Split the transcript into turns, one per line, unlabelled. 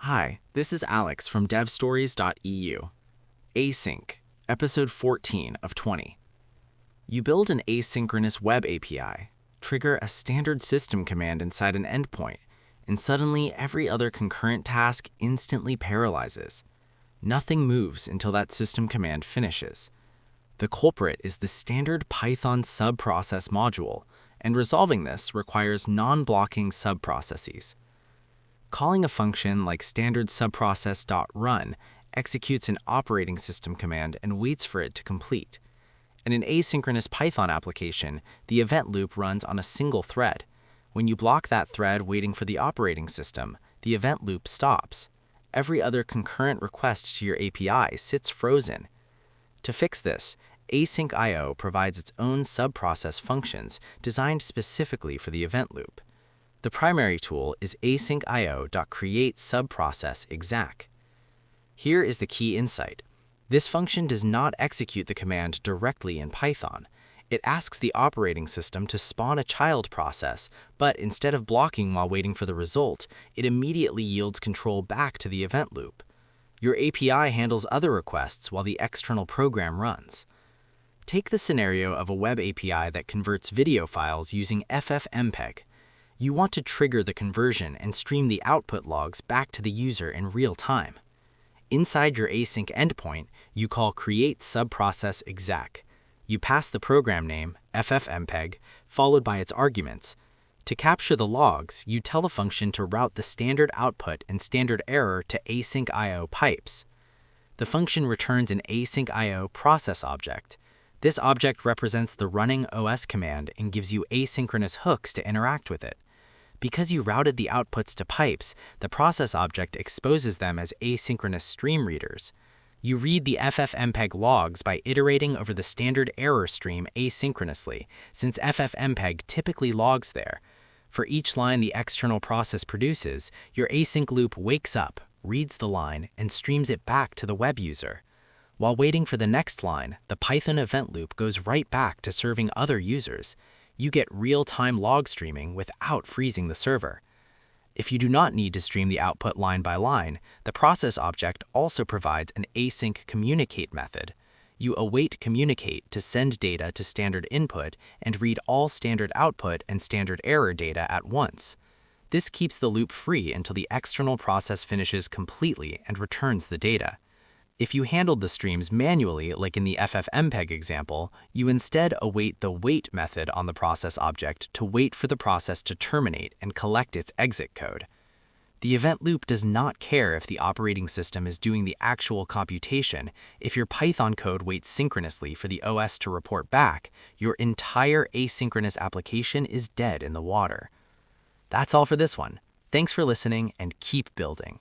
Hi, this is Alex from devstories.eu. Async, episode 14 of 20. You build an asynchronous web API, trigger a standard system command inside an endpoint, and suddenly every other concurrent task instantly paralyzes. Nothing moves until that system command finishes. The culprit is the standard Python subprocess module, and resolving this requires non-blocking subprocesses. Calling a function like standard subprocess.run executes an operating system command and waits for it to complete. In an asynchronous Python application, the event loop runs on a single thread. When you block that thread waiting for the operating system, the event loop stops. Every other concurrent request to your API sits frozen. To fix this, async.io provides its own subprocess functions designed specifically for the event loop. The primary tool is async.io.createSubprocessExec. Here is the key insight. This function does not execute the command directly in Python. It asks the operating system to spawn a child process, but instead of blocking while waiting for the result, it immediately yields control back to the event loop. Your API handles other requests while the external program runs. Take the scenario of a web API that converts video files using FFmpeg. You want to trigger the conversion and stream the output logs back to the user in real time. Inside your async endpoint, you call createSubprocessExec. You pass the program name, FFmpeg, followed by its arguments. To capture the logs, you tell the function to route the standard output and standard error to async.io pipes. The function returns an async.io process object. This object represents the running OS command and gives you asynchronous hooks to interact with it. Because you routed the outputs to pipes, the process object exposes them as asynchronous stream readers. You read the FFmpeg logs by iterating over the standard error stream asynchronously, since FFmpeg typically logs there. For each line the external process produces, your async loop wakes up, reads the line, and streams it back to the web user. While waiting for the next line, the Python event loop goes right back to serving other users. You get real-time log streaming without freezing the server. If you do not need to stream the output line by line, the process object also provides an async communicate method. You await communicate to send data to standard input and read all standard output and standard error data at once. This keeps the loop free until the external process finishes completely and returns the data. If you handled the streams manually, like in the FFmpeg example, you instead await the wait method on the process object to wait for the process to terminate and collect its exit code. The event loop does not care if the operating system is doing the actual computation. If your Python code waits synchronously for the OS to report back, your entire asynchronous application is dead in the water. That's all for this one. Thanks for listening and keep building.